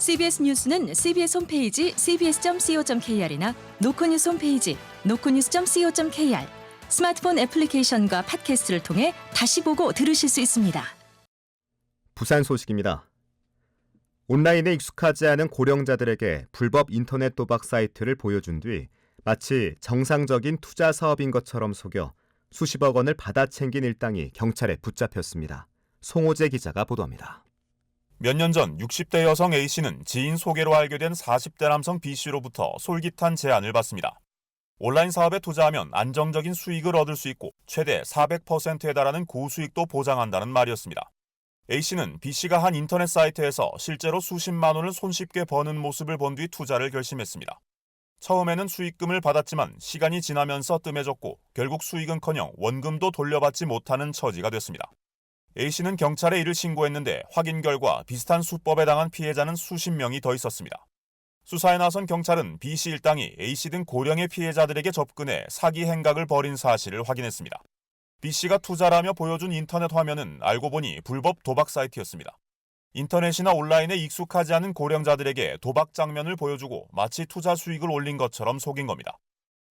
CBS 뉴스는 CBS 홈페이지 cbs.co.kr이나 노코뉴스 홈페이지 노코뉴스.co.kr, 스마트폰 애플리케이션과 팟캐스트를 통해 다시 보고 들으실 수 있습니다. 부산 소식입니다. 온라인에 익숙하지 않은 고령자들에게 불법 인터넷 도박 사이트를 보여준 뒤 마치 정상적인 투자 사업인 것처럼 속여 수십억 원을 받아챙긴 일당이 경찰에 붙잡혔습니다. 송호재 기자가 보도합니다. 몇 년 전 60대 여성 A씨는 지인 소개로 알게 된 40대 남성 B씨로부터 솔깃한 제안을 받습니다. 온라인 사업에 투자하면 안정적인 수익을 얻을 수 있고 최대 400%에 달하는 고수익도 보장한다는 말이었습니다. A씨는 B씨가 한 인터넷 사이트에서 실제로 수십만 원을 손쉽게 버는 모습을 본 뒤 투자를 결심했습니다. 처음에는 수익금을 받았지만 시간이 지나면서 뜸해졌고 결국 수익은커녕 원금도 돌려받지 못하는 처지가 됐습니다. A씨는 경찰에 이를 신고했는데 확인 결과 비슷한 수법에 당한 피해자는 수십 명이 더 있었습니다. 수사에 나선 경찰은 B씨 일당이 A씨 등 고령의 피해자들에게 접근해 사기 행각을 벌인 사실을 확인했습니다. B씨가 투자라며 보여준 인터넷 화면은 알고 보니 불법 도박 사이트였습니다. 인터넷이나 온라인에 익숙하지 않은 고령자들에게 도박 장면을 보여주고 마치 투자 수익을 올린 것처럼 속인 겁니다.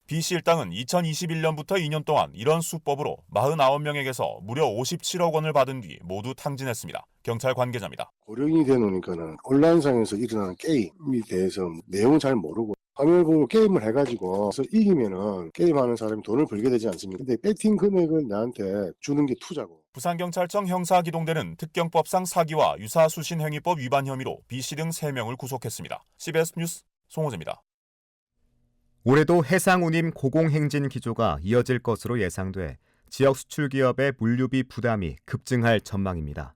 B씨 일당은 2021년부터 2년 동안 이런 수법으로 49명에게서 무려 57억 원을 받은 뒤 모두 탕진했습니다. 경찰 관계자입니다. 고령이 되놓으니까는 온라인상에서 일어나는 게임에 대해서 내용은 잘 모르고 화면을 보고 게임을 해가지고 그래서 이기면은 게임하는 사람이 돈을 벌게 되지 않습니까? 근데 배팅 금액은 나한테 주는 게 투자고. 부산경찰청 형사기동대는 특경법상 사기와 유사수신행위법 위반 혐의로 B씨 등 3명을 구속했습니다. CBS 뉴스 송호재입니다. 올해도 해상운임 고공행진 기조가 이어질 것으로 예상돼 지역 수출기업의 물류비 부담이 급증할 전망입니다.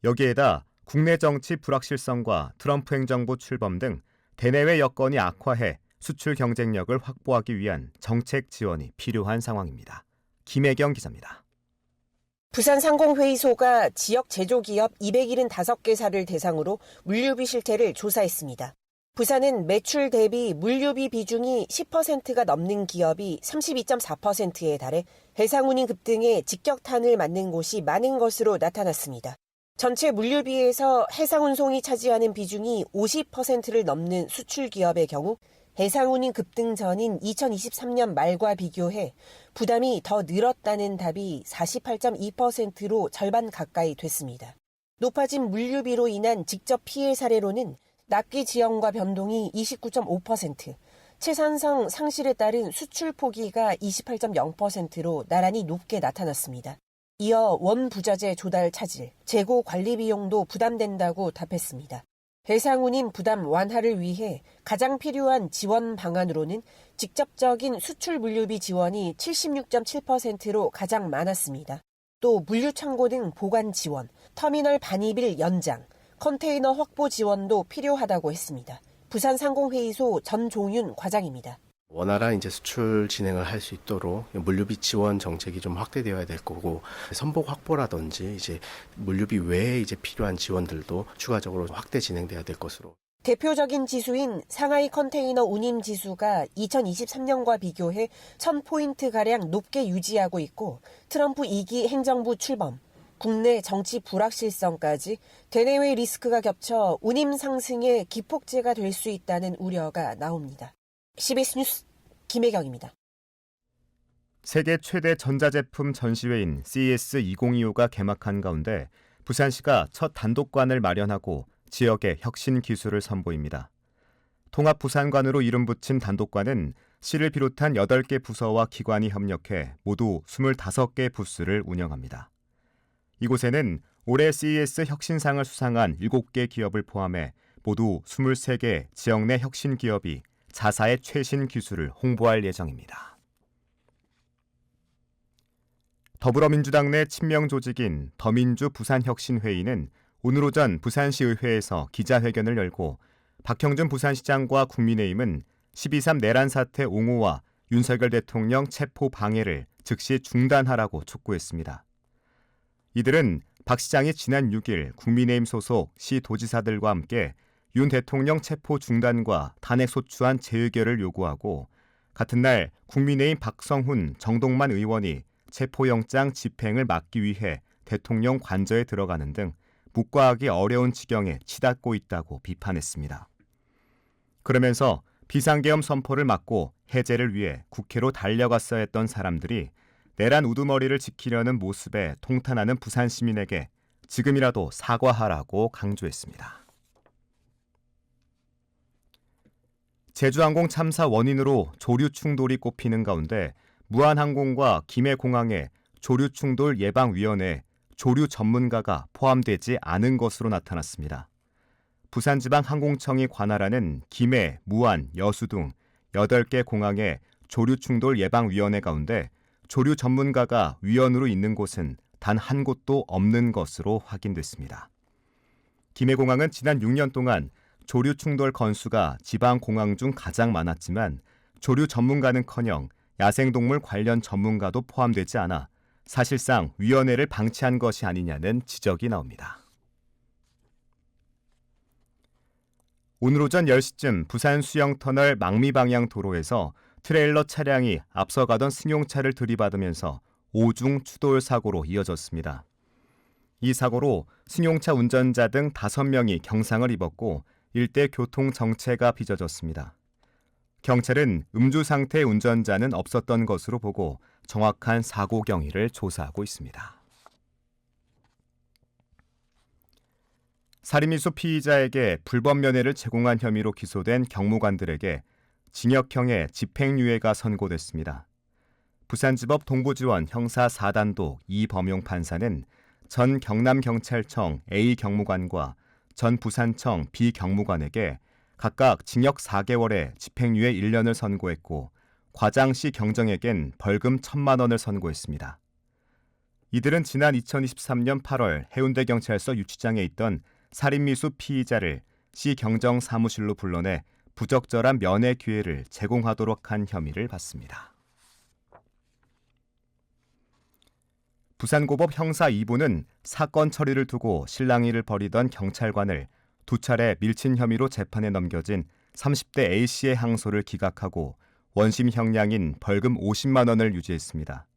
여기에다 국내 정치 불확실성과 트럼프 행정부 출범 등 대내외 여건이 악화해 수출 경쟁력을 확보하기 위한 정책 지원이 필요한 상황입니다. 김혜경 기자입니다. 부산상공회의소가 지역 제조기업 275개사를 대상으로 물류비 실태를 조사했습니다. 부산은 매출 대비 물류비 비중이 10%가 넘는 기업이 32.4%에 달해 해상운임 급등에 직격탄을 맞는 곳이 많은 것으로 나타났습니다. 전체 물류비에서 해상운송이 차지하는 비중이 50%를 넘는 수출기업의 경우 해상운임 급등 전인 2023년 말과 비교해 부담이 더 늘었다는 답이 48.2%로 절반 가까이 됐습니다. 높아진 물류비로 인한 직접 피해 사례로는 납기 지연과 변동이 29.5%, 채산성 상실에 따른 수출 포기가 28.0%로 나란히 높게 나타났습니다. 이어 원부자재 조달 차질, 재고 관리 비용도 부담된다고 답했습니다. 해상운임 부담 완화를 위해 가장 필요한 지원 방안으로는 직접적인 수출 물류비 지원이 76.7%로 가장 많았습니다. 또 물류창고 등 보관 지원, 터미널 반입일 연장, 컨테이너 확보 지원도 필요하다고 했습니다. 부산상공회의소 전종윤 과장입니다. 원활한 수출 진행을 할 수 있도록 물류비 지원 정책이 좀 확대되어야 될 거고 선복 확보라든지 물류비 외에 필요한 지원들도 추가적으로 확대 진행돼야 될 것으로. 대표적인 지수인 상하이 컨테이너 운임 지수가 2023년과 비교해 1000포인트가량 높게 유지하고 있고 트럼프 2기 행정부 출범, 국내 정치 불확실성까지 대내외 리스크가 겹쳐 운임 상승에 기폭제가 될 수 있다는 우려가 나옵니다. CBS 뉴스 김혜경입니다. 세계 최대 전자제품 전시회인 CES 2025가 개막한 가운데 부산시가 첫 단독관을 마련하고 지역의 혁신 기술을 선보입니다. 통합부산관으로 이름 붙인 단독관은 시를 비롯한 8개 부서와 기관이 협력해 모두 25개 부스를 운영합니다. 이곳에는 올해 CES 혁신상을 수상한 7개 기업을 포함해 모두 23개 지역 내 혁신 기업이 자사의 최신 기술을 홍보할 예정입니다. 더불어민주당 내 친명 조직인 더민주 부산혁신회의는 오늘 오전 부산시의회에서 기자회견을 열고 박형준 부산시장과 국민의힘은 12.3 내란 사태 옹호와 윤석열 대통령 체포 방해를 즉시 중단하라고 촉구했습니다. 이들은 박 시장이 지난 6일 국민의힘 소속 시도지사들과 함께 윤 대통령 체포 중단과 탄핵 소추안 재의결을 요구하고 같은 날 국민의힘 박성훈, 정동만 의원이 체포영장 집행을 막기 위해 대통령 관저에 들어가는 등 묵과하기 어려운 지경에 치닫고 있다고 비판했습니다. 그러면서 비상계엄 선포를 막고 해제를 위해 국회로 달려갔어야 했던 사람들이 내란 우두머리를 지키려는 모습에 통탄하는 부산 시민에게 지금이라도 사과하라고 강조했습니다. 제주항공 참사 원인으로 조류 충돌이 꼽히는 가운데 무한항공과 김해공항의 조류 충돌 예방위원회에 조류 전문가가 포함되지 않은 것으로 나타났습니다. 부산지방항공청이 관할하는 김해, 무안, 여수 등 8개 공항의 조류 충돌 예방위원회 가운데 조류 전문가가 위원으로 있는 곳은 단 한 곳도 없는 것으로 확인됐습니다. 김해공항은 지난 6년 동안 조류 충돌 건수가 지방 공항 중 가장 많았지만 조류 전문가는커녕 야생동물 관련 전문가도 포함되지 않아 사실상 위원회를 방치한 것이 아니냐는 지적이 나옵니다. 오늘 오전 10시쯤 부산 수영터널 망미 방향 도로에서 트레일러 차량이 앞서가던 승용차를 들이받으면서 오중 추돌 사고로 이어졌습니다. 이 사고로 승용차 운전자 등 5명이 경상을 입었고 일대 교통 정체가 빚어졌습니다. 경찰은 음주 상태의 운전자는 없었던 것으로 보고 정확한 사고 경위를 조사하고 있습니다. 살인미수 피의자에게 불법 면회를 제공한 혐의로 기소된 경무관들에게 징역형의 집행유예가 선고됐습니다. 부산지법 동부지원 형사 4단독 이범용 판사는 전 경남경찰청 A 경무관과 전 부산청 B 경무관에게 각각 징역 4개월에 집행유예 1년을 선고했고 과장시 경정에겐 벌금 1,000만 원을 선고했습니다. 이들은 지난 2023년 8월 해운대경찰서 유치장에 있던 살인미수 피의자를 시 경정 사무실로 불러내 부적절한 면회 기회를 제공하도록 한 혐의를 받습니다. 부산고법 형사 2부는 사건 처리를 두고 실랑이를 벌이던 경찰관을 2차례 밀친 혐의로 재판에 넘겨진 30대 A씨의 항소를 기각하고 원심 형량인 벌금 50만 원을 유지했습니다.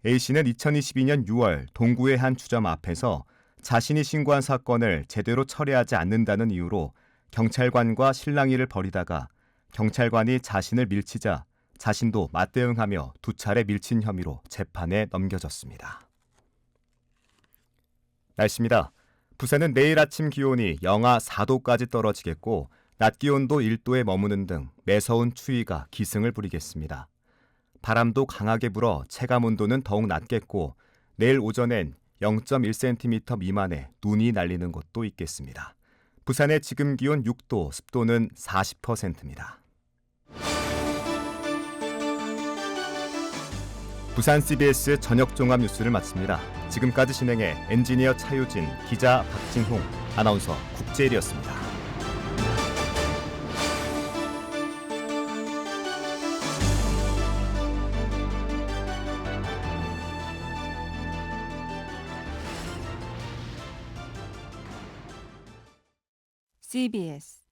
A씨는 2022년 6월 동구의 한 주점 앞에서 자신이 신고한 사건을 제대로 처리하지 않는다는 이유로 경찰관과 실랑이를 벌이다가 경찰관이 자신을 밀치자 자신도 맞대응하며 2차례 밀친 혐의로 재판에 넘겨졌습니다. 날씨입니다. 부산은 내일 아침 기온이 영하 4도까지 떨어지겠고 낮 기온도 1도에 머무는 등 매서운 추위가 기승을 부리겠습니다. 바람도 강하게 불어 체감온도는 더욱 낮겠고 내일 오전엔 0.1cm 미만의 눈이 날리는 곳도 있겠습니다. 부산의 지금 기온 6도, 습도는 40%입니다. 부산 CBS 저녁 종합 뉴스를 마칩니다. 지금까지 진행해 엔지니어 차유진, 기자 박진홍, 아나운서 국재일이었습니다. CBS